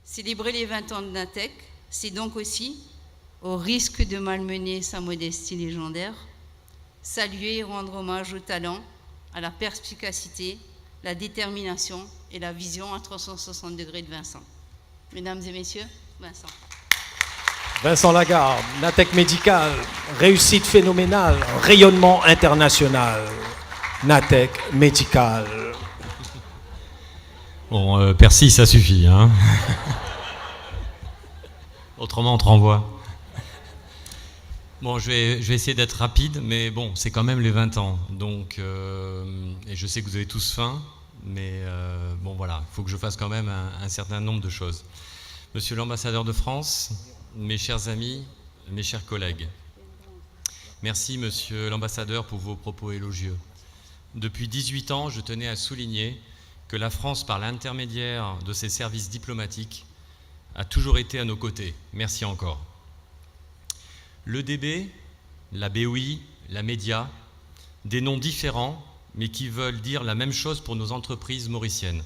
Célébrer les 20 ans de Natech, c'est donc aussi, au risque de malmener sa modestie légendaire, saluer et rendre hommage au talent, à la perspicacité, la détermination et la vision à 360 degrés de Vincent. Mesdames et messieurs, Vincent. Vincent Lagarde, Natech Médical, réussite phénoménale, rayonnement international. Natech Médical. Bon, Percy, ça suffit, hein. Autrement, on te renvoie. Bon, je vais essayer d'être rapide, mais bon, c'est quand même les 20 ans. Donc, et je sais que vous avez tous faim, mais bon, voilà, il faut que je fasse quand même un certain nombre de choses. Monsieur l'ambassadeur de France, mes chers amis, mes chers collègues, merci, monsieur l'ambassadeur, pour vos propos élogieux. Depuis 18 ans, je tenais à souligner que la France, par l'intermédiaire de ses services diplomatiques, a toujours été à nos côtés. Merci encore. L'EDB, la BOI, la Média, des noms différents, mais qui veulent dire la même chose pour nos entreprises mauriciennes.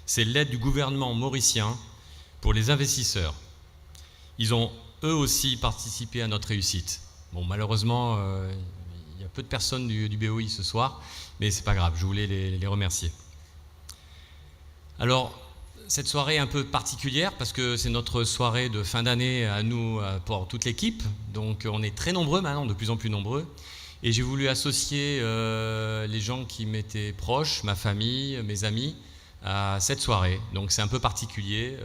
C'est l'aide du gouvernement mauricien pour les investisseurs. Ils ont eux aussi participé à notre réussite. Bon, malheureusement, il y a peu de personnes du BOI ce soir, mais c'est pas grave, je voulais les remercier. Alors, cette soirée est un peu particulière parce que c'est notre soirée de fin d'année à nous, pour toute l'équipe. Donc on est très nombreux maintenant, de plus en plus nombreux. Et j'ai voulu associer les gens qui m'étaient proches, ma famille, mes amis, à cette soirée. Donc c'est un peu particulier,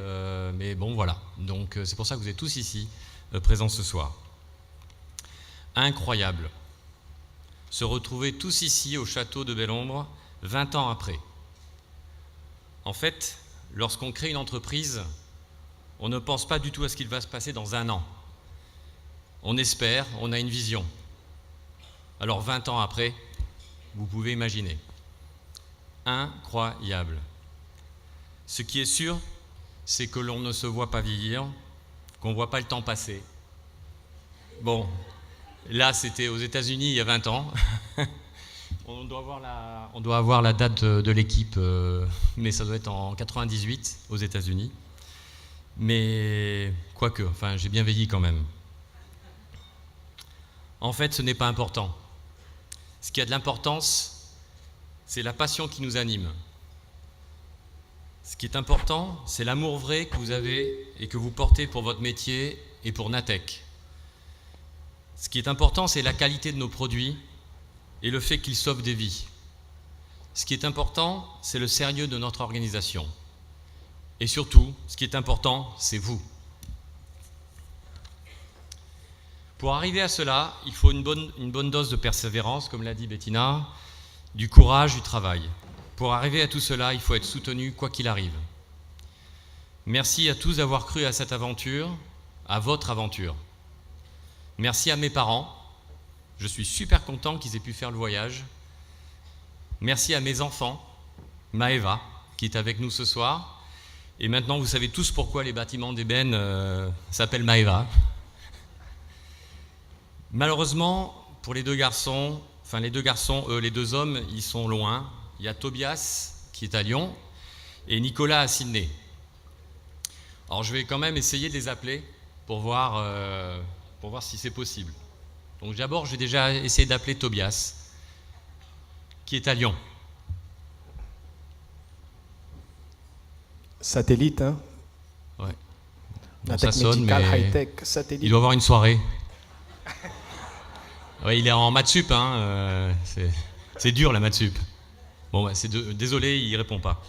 mais bon voilà. Donc c'est pour ça que vous êtes tous ici, présents ce soir. Incroyable. Se retrouver tous ici au château de Belle-Ombre, 20 ans après. En fait, lorsqu'on crée une entreprise, on ne pense pas du tout à ce qu'il va se passer dans un an. On espère, on a une vision. Alors 20 ans après, vous pouvez imaginer. Incroyable. Ce qui est sûr, c'est que l'on ne se voit pas vieillir, qu'on ne voit pas le temps passer. Bon, là c'était aux États-Unis il y a 20 ans. On doit avoir la date de l'équipe, mais ça doit être en 98 aux États-Unis. Mais quoique, enfin, j'ai bien vieilli quand même. En fait, ce n'est pas important. Ce qui a de l'importance, c'est la passion qui nous anime. Ce qui est important, c'est l'amour vrai que vous avez et que vous portez pour votre métier et pour Natech. Ce qui est important, c'est la qualité de nos produits et le fait qu'ils sauvent des vies. Ce qui est important, c'est le sérieux de notre organisation. Et surtout, ce qui est important, c'est vous. Pour arriver à cela, il faut une bonne dose de persévérance, comme l'a dit Bettina, du courage, du travail. Pour arriver à tout cela, il faut être soutenu quoi qu'il arrive. Merci à tous d'avoir cru à cette aventure, à votre aventure. Merci à mes parents. Je suis super content qu'ils aient pu faire le voyage. Merci à mes enfants, Maëva, qui est avec nous ce soir. Et maintenant, vous savez tous pourquoi les bâtiments d'ébène s'appellent Maëva. Malheureusement, pour les deux garçons, les deux hommes, ils sont loin. Il y a Tobias, qui est à Lyon, et Nicolas à Sydney. Alors, je vais quand même essayer de les appeler pour voir si c'est possible. Donc d'abord, j'ai déjà essayé d'appeler Tobias, qui est à Lyon. Satellite, hein? Ouais. Bon, ça sonne, mais high-tech, satellite. Il doit avoir une soirée. Ouais, il est en maths sup, hein. C'est dur la maths sup. Bon, bah, désolé, il répond pas.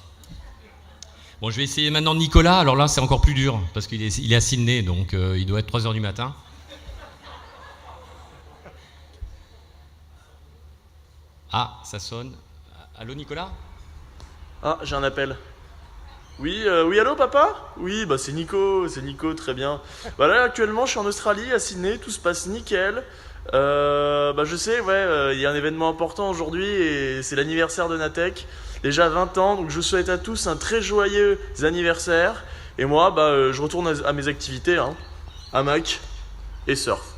Bon, je vais essayer maintenant Nicolas. Alors là, c'est encore plus dur parce qu'il est à Sydney, donc il doit être 3h du matin. Ah, ça sonne. Allô, Nicolas? Ah, j'ai un appel. Oui, allô, papa? Oui, bah c'est Nico, très bien. Bah là, actuellement, je suis en Australie, à Sydney, tout se passe nickel. Bah je sais, ouais, il y a un événement important aujourd'hui et c'est l'anniversaire de Natech. Déjà 20 ans, donc je souhaite à tous un très joyeux anniversaire. Et moi, bah je retourne à mes activités, hein. Hamac et surf.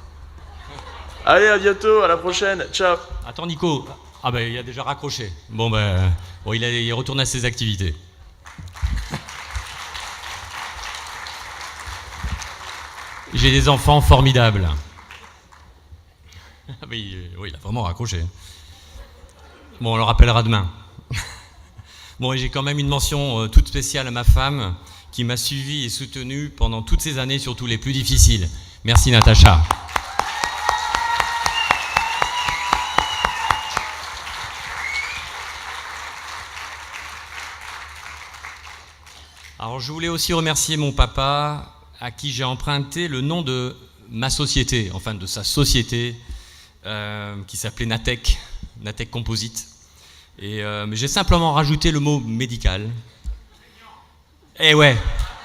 Allez, à bientôt, à la prochaine, ciao. Attends, Nico. Ah ben, il a déjà raccroché. Bon, il retourne à ses activités. J'ai des enfants formidables. Oui, il a vraiment raccroché. Bon, on le rappellera demain. Bon, et j'ai quand même une mention toute spéciale à ma femme qui m'a suivi et soutenu pendant toutes ces années, surtout les plus difficiles. Merci Natacha. Alors je voulais aussi remercier mon papa à qui j'ai emprunté le nom de ma société, enfin de sa société qui s'appelait Natech Composite. Mais j'ai simplement rajouté le mot médical. Eh ouais,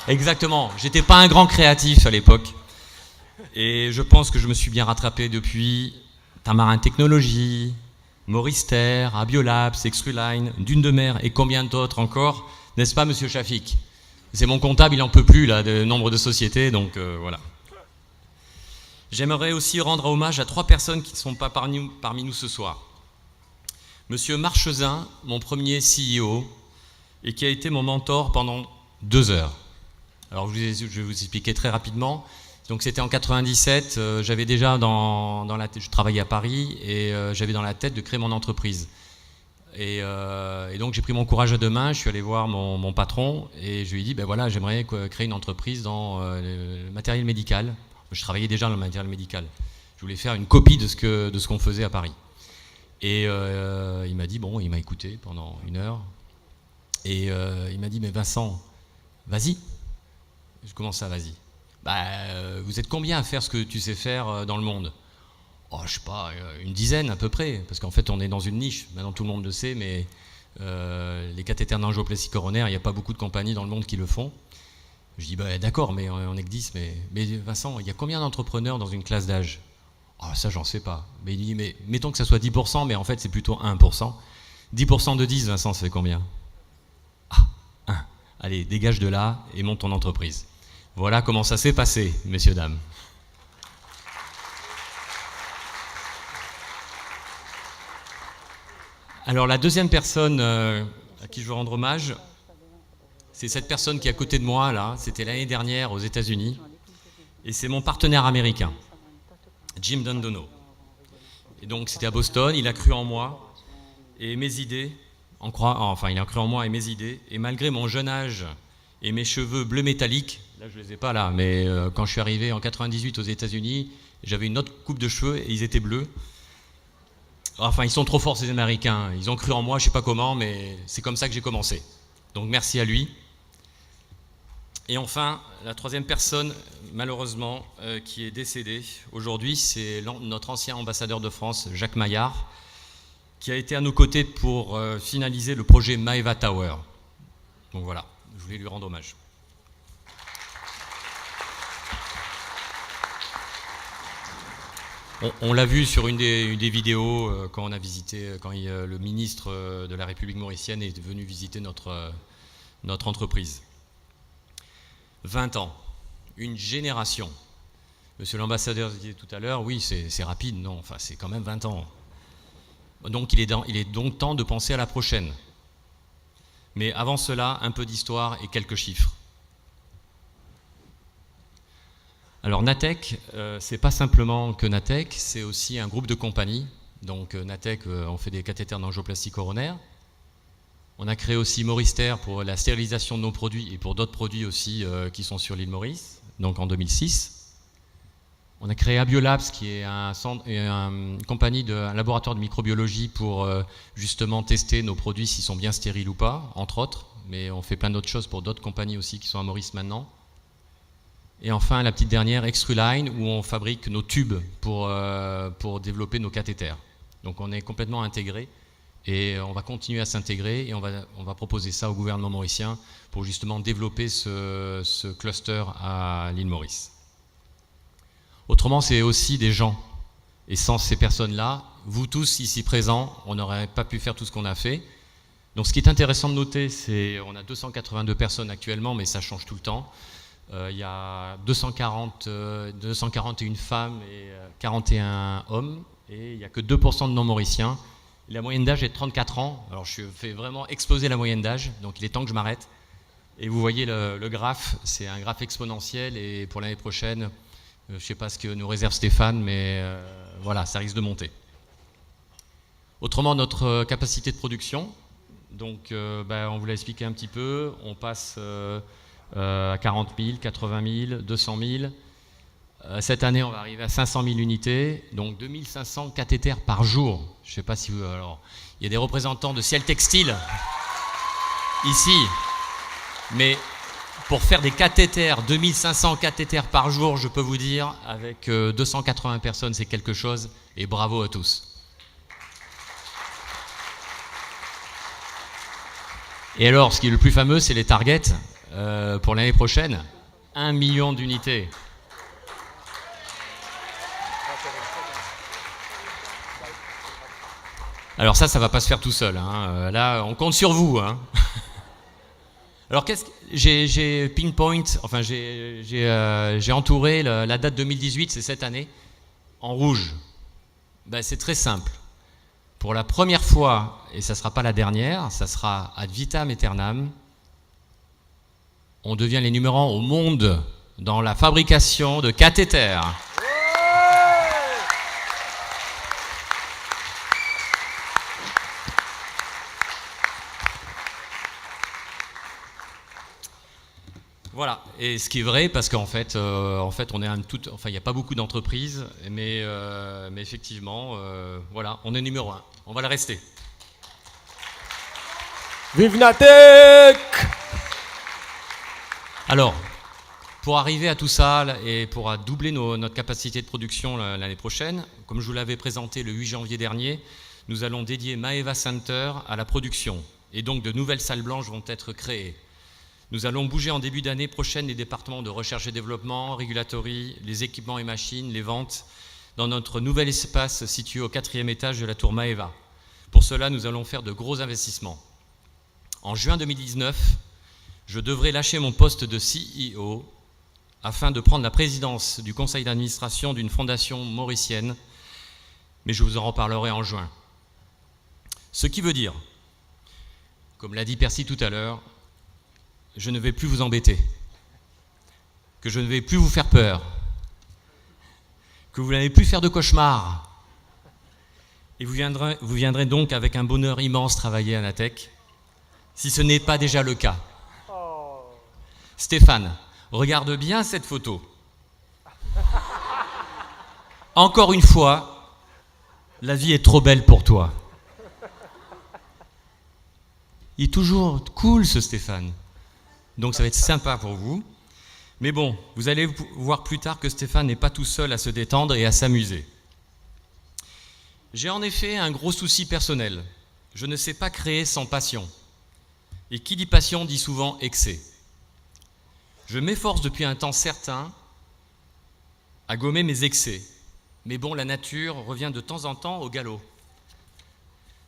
exactement. J'étais pas un grand créatif à l'époque. Et je pense que je me suis bien rattrapé depuis. Tamarin Technologies, Morister, Abiolabs, Extruline, Dune de Mer et combien d'autres encore, n'est-ce pas, monsieur Chafik? C'est mon comptable, il n'en peut plus là, de nombre de sociétés, donc voilà. J'aimerais aussi rendre hommage à 3 personnes qui ne sont pas parmi nous ce soir. Monsieur Marchezin, mon premier CEO, et qui a été mon mentor pendant 2 heures. Alors je vais vous expliquer très rapidement. Donc c'était en 97, j'avais déjà dans la tête, je travaillais à Paris, et j'avais dans la tête de créer mon entreprise. Et donc j'ai pris mon courage à 2 mains, je suis allé voir mon patron et je lui ai dit, ben voilà, j'aimerais créer une entreprise dans le matériel médical. Je travaillais déjà dans le matériel médical. Je voulais faire une copie de ce qu'on faisait à Paris. Et il m'a dit, bon, il m'a écouté pendant 1 heure. Et il m'a dit, mais Vincent, vas-y. Je commence ça, vas-y. Vous êtes combien à faire ce que tu sais faire dans le monde? Oh, je sais pas, une dizaine à peu près, parce qu'en fait on est dans une niche, maintenant tout le monde le sait, mais les cathéters d'angioplastie coronaire, il n'y a pas beaucoup de compagnies dans le monde qui le font. Je dis, d'accord, mais on est que 10, mais Vincent, il y a combien d'entrepreneurs dans une classe d'âge? Oh, ça j'en sais pas. Mais il dit, mais mettons que ça soit 10%, mais en fait c'est plutôt 1%. 10% de 10, Vincent, ça fait combien? Ah, 1. Allez, dégage de là et monte ton entreprise. Voilà comment ça s'est passé, messieurs, dames. Alors la deuxième personne à qui je veux rendre hommage, c'est cette personne qui est à côté de moi, là. C'était l'année dernière aux États-Unis. Et c'est mon partenaire américain, Jim Dondono. Et donc c'était à Boston, il a cru en moi et mes idées, il a cru en moi et mes idées. Et malgré mon jeune âge et mes cheveux bleus métalliques, là je les ai pas là, mais quand je suis arrivé en 98 aux États-Unis, j'avais une autre coupe de cheveux et ils étaient bleus. Enfin, ils sont trop forts ces Américains, ils ont cru en moi, je sais pas comment, mais c'est comme ça que j'ai commencé. Donc merci à lui. Et enfin, la troisième personne, malheureusement, qui est décédée aujourd'hui, c'est notre ancien ambassadeur de France, Jacques Maillard, qui a été à nos côtés pour finaliser le projet Maeva Tower. Donc voilà, je voulais lui rendre hommage. On l'a vu sur une des vidéos quand on a visité, le ministre de la République mauricienne est venu visiter notre entreprise. 20 ans, une génération. Monsieur l'ambassadeur disait tout à l'heure, oui, c'est rapide, non, enfin c'est quand même 20 ans. Donc il est donc temps de penser à la prochaine. Mais avant cela, un peu d'histoire et quelques chiffres. Alors Natech, c'est pas simplement que Natech, c'est aussi un groupe de compagnies. Donc Natech, on fait des cathéters d'angioplastie coronaire. On a créé aussi Morister pour la stérilisation de nos produits et pour d'autres produits aussi qui sont sur l'île Maurice, donc en 2006. On a créé Abiolabs qui est une compagnie, un laboratoire de microbiologie pour justement tester nos produits s'ils sont bien stériles ou pas, entre autres. Mais on fait plein d'autres choses pour d'autres compagnies aussi qui sont à Maurice maintenant. Et enfin, la petite dernière, Extruline, où on fabrique nos tubes pour développer nos cathéters. Donc on est complètement intégré et on va continuer à s'intégrer et on va proposer ça au gouvernement mauricien pour justement développer ce cluster à l'île Maurice. Autrement, c'est aussi des gens. Et sans ces personnes-là, vous tous ici présents, on n'aurait pas pu faire tout ce qu'on a fait. Donc ce qui est intéressant de noter, c'est qu'on a 282 personnes actuellement, mais ça change tout le temps. Il y a 241 femmes et 41 hommes, et il n'y a que 2% de non-mauriciens. La moyenne d'âge est de 34 ans, alors je fais vraiment exploser la moyenne d'âge, donc il est temps que je m'arrête. Et vous voyez le graphe, c'est un graphe exponentiel, et pour l'année prochaine, Je ne sais pas ce que nous réserve Stéphane, mais voilà, ça risque de monter. Autrement, notre capacité de production, donc on vous l'a expliqué un petit peu, on passe à 40 000, 80 000, 200 000. Cette année, on va arriver à 500 000 unités, donc 2500 cathéters par jour. Je ne sais pas si vous... Alors, il y a des représentants de Ciel Textile ici, mais pour faire des cathéters, 2500 cathéters par jour, je peux vous dire, avec 280 personnes, c'est quelque chose, et bravo à tous. Et alors, ce qui est le plus fameux, c'est les targets pour l'année prochaine. 1 million d'unités. Alors ça va pas se faire tout seul. Hein. Là, on compte sur vous. Hein. Alors j'ai pinpoint, enfin j'ai entouré la date 2018, c'est cette année, en rouge. C'est très simple. Pour la première fois, et ça ne sera pas la dernière, ça sera ad vitam aeternam, on devient les numéros 1 au monde dans la fabrication de cathéters. Voilà, et ce qui est vrai, parce qu'en fait, on est il n'y a pas beaucoup d'entreprises, mais effectivement, voilà, on est numéro 1. On va le rester. Vive Natech! Alors, pour arriver à tout ça et pour doubler notre capacité de production l'année prochaine, comme je vous l'avais présenté le 8 janvier dernier, nous allons dédier Maeva Center à la production. Et donc, de nouvelles salles blanches vont être créées. Nous allons bouger en début d'année prochaine les départements de recherche et développement, régulatory, les équipements et machines, les ventes, dans notre nouvel espace situé au 4e étage de la tour Maeva. Pour cela, nous allons faire de gros investissements. En juin 2019, je devrais lâcher mon poste de CEO afin de prendre la présidence du conseil d'administration d'une fondation mauricienne, mais je vous en reparlerai en juin. Ce qui veut dire, comme l'a dit Percy tout à l'heure, je ne vais plus vous embêter, que je ne vais plus vous faire peur, que vous n'allez plus faire de cauchemars. Et vous viendrez donc avec un bonheur immense travailler à Natech, si ce n'est pas déjà le cas. Stéphane, regarde bien cette photo. Encore une fois, la vie est trop belle pour toi. Il est toujours cool ce Stéphane. Donc ça va être sympa pour vous. Mais bon, vous allez voir plus tard que Stéphane n'est pas tout seul à se détendre et à s'amuser. J'ai en effet un gros souci personnel. Je ne sais pas créer sans passion. Et qui dit passion dit souvent excès. Je m'efforce depuis un temps certain à gommer mes excès. Mais bon, la nature revient de temps en temps au galop.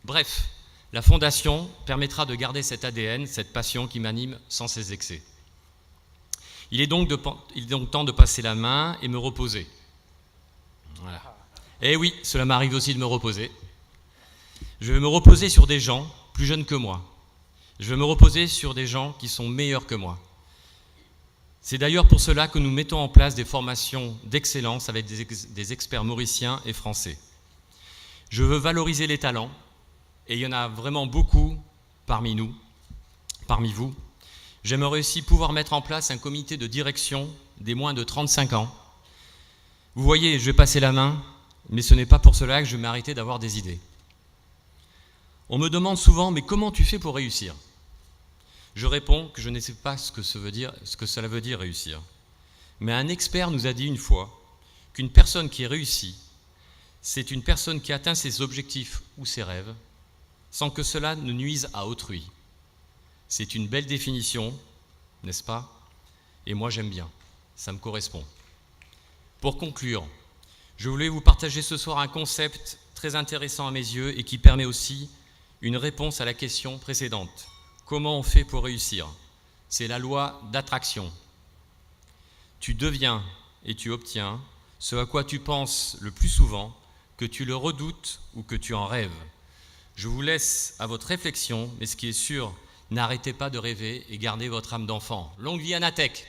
Bref, la Fondation permettra de garder cet ADN, cette passion qui m'anime sans ces excès. Il est donc temps de passer la main et me reposer. Voilà. Et oui, cela m'arrive aussi de me reposer. Je vais me reposer sur des gens plus jeunes que moi. Je vais me reposer sur des gens qui sont meilleurs que moi. C'est d'ailleurs pour cela que nous mettons en place des formations d'excellence avec des experts mauriciens et français. Je veux valoriser les talents, et il y en a vraiment beaucoup parmi vous. J'aimerais aussi pouvoir mettre en place un comité de direction des moins de 35 ans. Vous voyez, je vais passer la main, mais ce n'est pas pour cela que je vais m'arrêter d'avoir des idées. On me demande souvent, mais comment tu fais pour réussir ? Je réponds que je ne sais pas ce que cela veut dire réussir. Mais un expert nous a dit une fois qu'une personne qui réussit, c'est une personne qui atteint ses objectifs ou ses rêves, sans que cela ne nuise à autrui. C'est une belle définition, n'est-ce pas ? Et moi j'aime bien, ça me correspond. Pour conclure, je voulais vous partager ce soir un concept très intéressant à mes yeux et qui permet aussi une réponse à la question précédente. Comment on fait pour réussir ? C'est la loi d'attraction. Tu deviens et tu obtiens ce à quoi tu penses le plus souvent, que tu le redoutes ou que tu en rêves. Je vous laisse à votre réflexion, mais ce qui est sûr, n'arrêtez pas de rêver et gardez votre âme d'enfant. Longue vie à Natech!